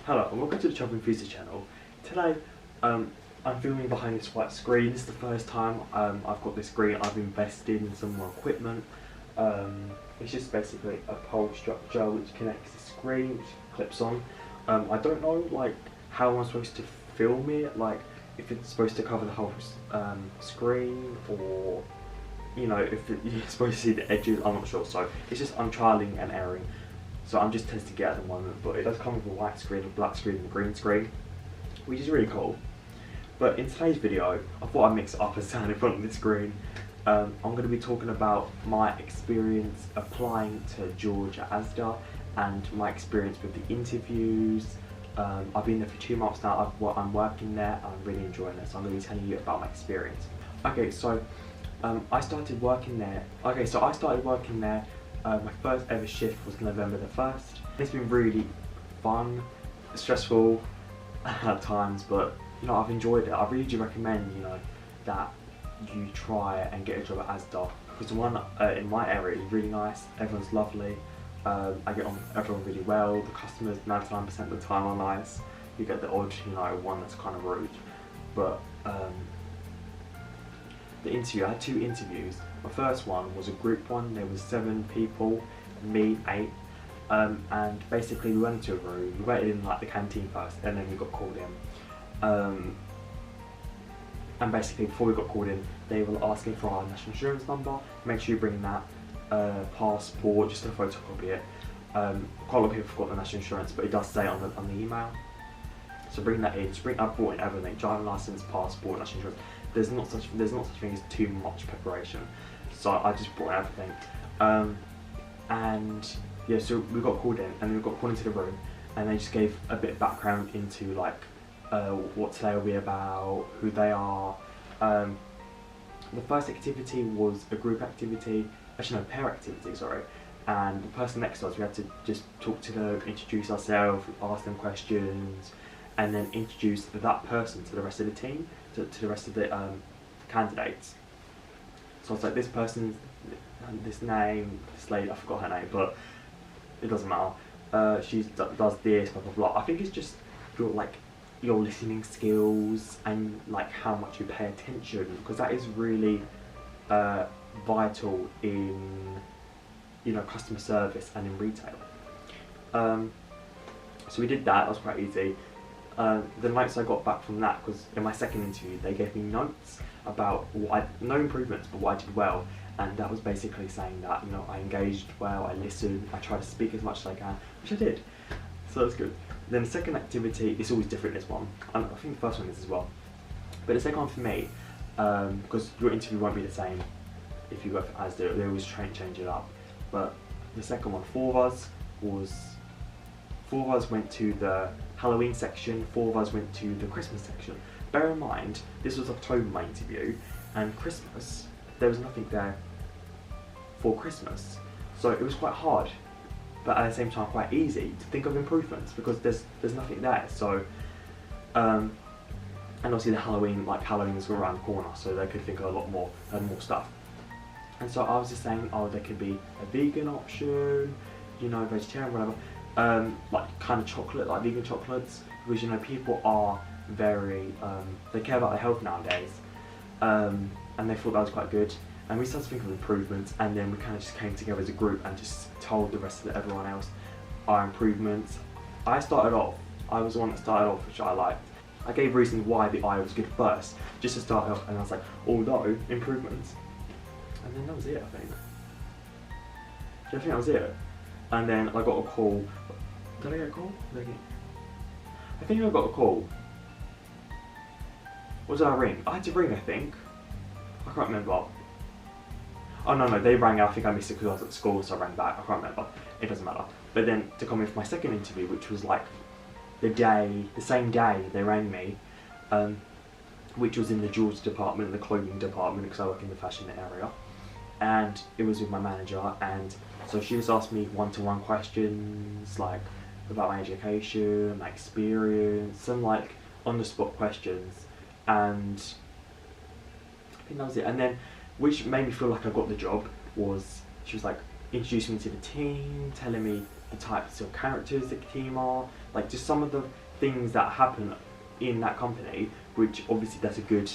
Hello and welcome to the Travel Enthusiast channel. Today I'm filming behind this white screen. This is the first time I've got this screen. I've invested in some more equipment. It's just basically a pole structure which connects the screen, which clips on. I don't know like how I'm supposed to film it, like if it's supposed to cover the whole screen, or you know, if you're supposed to see the edges. I'm not sure, so it's just I'm trialing and erroring. So I'm just testing it at the moment, but it does come with a white screen, a black screen and a green screen, which is really cool. But in today's video, I thought I'd mix it up and stand in front of the screen. I'm going to be talking about my experience applying to Georgia Asda and my experience with the interviews. I've been there for 2 months now. I'm working there. I'm really enjoying it, so I'm going to be telling you about my experience. Okay, so I started working there. My first ever shift was November the 1st. It's been really fun, stressful at times, but you know, I've enjoyed it. I really do recommend, you know, that you try and get a job at Asda, because the one in my area is really nice. Everyone's lovely. I get on with everyone really well. The customers 99% of the time are nice. You get the odd, you know, one that's kind of rude, but the interview, I had 2 interviews. My first one was a group one. There was 7 people, me 8, and basically we went into a room. We waited in like the canteen first, and then we got called in. And basically before we got called in, they were asking for our national insurance number. Make sure you bring that, passport, just to photocopy it. Quite a lot of people forgot the national insurance, but it does say on the email. So bring that in. I brought in everything: driving license, passport, national insurance. There's not such thing as too much preparation. So I just brought everything. And yeah, so we got called in, and we got called into the room, and they just gave a bit of background into like what today will be about, who they are. The first activity was a group activity, actually no, pair activity, sorry. And the person next to us, we had to just talk to them, introduce ourselves, ask them questions, and then introduce that person to the rest of the team, to the rest of the candidates. So it's like, this person's this name, this lady, I forgot her name, but it doesn't matter. She does this, blah blah blah. I think it's just your listening skills and like how much you pay attention, because that is really vital in, you know, customer service and in retail. So we did that. That was quite easy. The notes I got back from that, because in my second interview they gave me notes about no improvements, but what I did well, and that was basically saying that, you know, I engaged well, I listened, I tried to speak as much as I can, which I did, so that's good. Then the second activity, it's always different, this one, and I think the first one is as well, but the second one for me, because your interview won't be the same if you go for Asda, they always try and change it up, but the second one, 4 of us went to the Halloween section, 4 of us went to the Christmas section. Bear in mind, this was October, my interview, and Christmas, there was nothing there for Christmas. So it was quite hard, but at the same time quite easy to think of improvements, because there's nothing there. So, and obviously the Halloween is around the corner, so they could think of a lot more and more stuff. And so I was just saying, oh, there could be a vegan option, you know, vegetarian, whatever. Like kind of chocolate, like vegan chocolates, because you know people are very they care about their health nowadays, and they thought that was quite good. And we started to think of improvements, and then we kind of just came together as a group and just told the rest of everyone else our improvements. I was the one that started off, which I liked. I gave reasons why the eye was good first, just to start off, and I was like, although improvements, and then that was it, I think. Yeah, I think that was it. And then I got a call. Did I get a call? I think I got a call. What did I ring? I had to ring, I think. I can't remember. Oh no, they rang. I think I missed it because I was at school, so I rang back. I can't remember. It doesn't matter. But then to come in for my second interview, which was like the same day they rang me, which was in the jewelry department, the clothing department, because I work in the fashion area, and it was with my manager, and so she was asking me one-to-one questions, like about my education, my experience, some like on-the-spot questions, and I think that was it. And then, which made me feel like I got the job, was she was like introducing me to the team, telling me the types of characters the team are, like just some of the things that happen in that company, which obviously that's a good,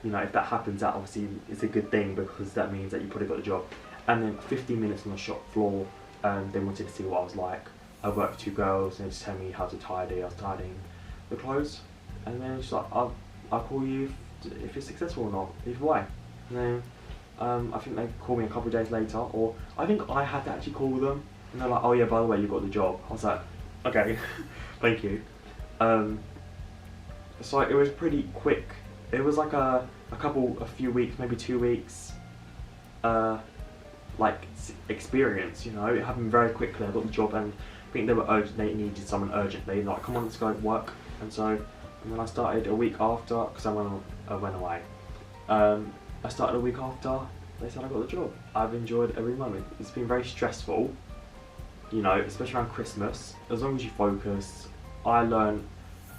you know, if that happens, that obviously is a good thing because that means that you probably got the job. And then 15 minutes on the shop floor, they wanted to see what I was like. I worked with 2 girls and they just tell me how to tidy. I was tidying the clothes, and then it's like, I'll call you if it's successful or not, either way. And then I think they called me a couple of days later, or I think I had to actually call them, and they're like, oh yeah, by the way, you got the job. I was like, okay, thank you. So it was pretty quick. It was like a few weeks, maybe 2 weeks, like experience, you know. It happened very quickly. I got the job, and I think they were urgent. They needed someone urgently. Like, come on, let's go work. And then I started a week after, because I went away. I started a week after they said I got the job. I've enjoyed every moment. It's been very stressful, you know, especially around Christmas. As long as you focus, I learned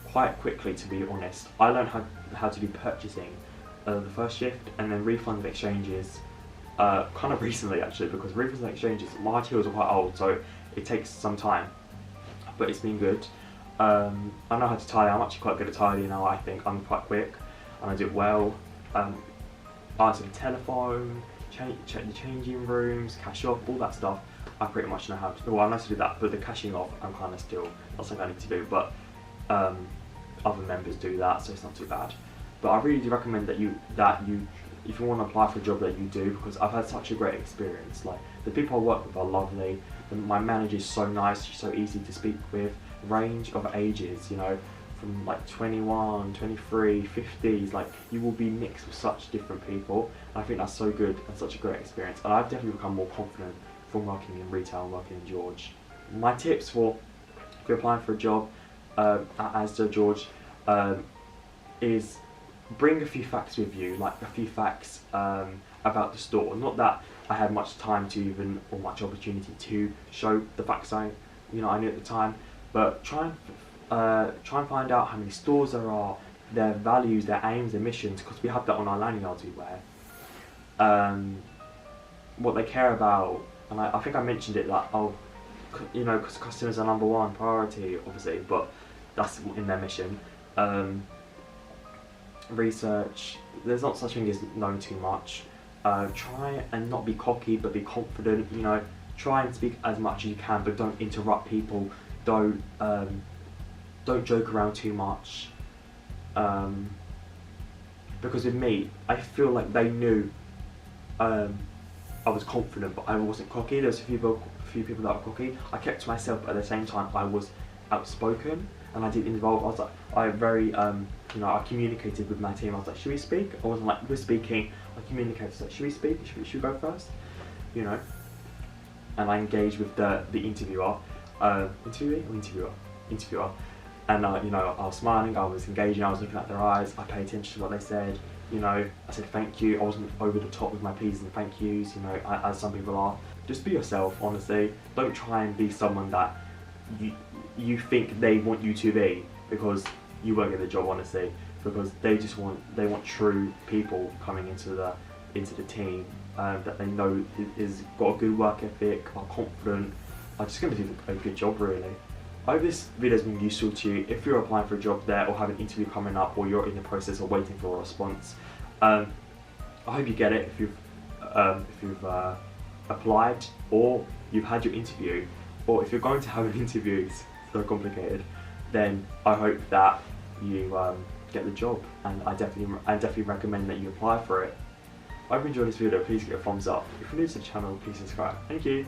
quite quickly, to be honest. I learned how to do purchasing the first shift, and then refunds and exchanges kind of recently actually, because refunds and exchanges, my materials are quite old, so it takes some time, but it's been good. I know how to tidy. I'm actually quite good at tidying now. I think I'm quite quick and I do it well. Answer the telephone, check the changing rooms, cash off, all that stuff. I pretty much know how to. Well, I know how to do that, but the cashing off, I'm kind of still, that's something I need to do. But other members do that, so it's not too bad. But I really do recommend that if you want to apply for a job, that you do, because I've had such a great experience. Like, the people I work with are lovely. My manager's so nice. She's so easy to speak with. Range of ages, you know, from like 21, 23, 50s, like you will be mixed with such different people. And I think that's so good and such a great experience. And I've definitely become more confident from working in retail and working in George. My tips for if you're applying for a job at Asda, George, is bring a few facts with you, like a few facts about the store. Not that I had much time to even, or much opportunity to show the facts I knew at the time. But try and find out how many stores there are, their values, their aims, their missions, because we have that on our lanyards we wear. What they care about, and I think I mentioned it, that because customers are #1 priority, obviously, but that's in their mission. Research. There's not such thing as knowing too much. Try and not be cocky, but be confident. You know, try and speak as much as you can, but don't interrupt people. Don't joke around too much, because with me, I feel like they knew I was confident, but I wasn't cocky. There's a few people that were cocky. I kept to myself, but at the same time, I was outspoken, and I did involve. I was like, I communicated with my team. I was like, should we speak? I wasn't like, we're speaking. I communicated. I was like, should we speak? Should we go first? You know, and I engaged with the interviewer. Interviewer, and I was smiling, I was engaging, I was looking at their eyes, I paid attention to what they said. You know, I said thank you. I wasn't over the top with my please and thank yous, you know, as some people are. Just be yourself, honestly. Don't try and be someone that you think they want you to be, because you won't get the job, honestly. Because they want true people coming into the team that they know is got a good work ethic, are confident. I'm just going to do a good job, really. I hope this video has been useful to you if you're applying for a job there, or have an interview coming up, or you're in the process of waiting for a response. I hope you get it if you've applied, or you've had your interview, or if you're going to have an interview, it's so complicated, then I hope that you get the job, and I definitely recommend that you apply for it. I hope you enjoyed this video. Please give it a thumbs up. If you're new to the channel, please subscribe. Thank you.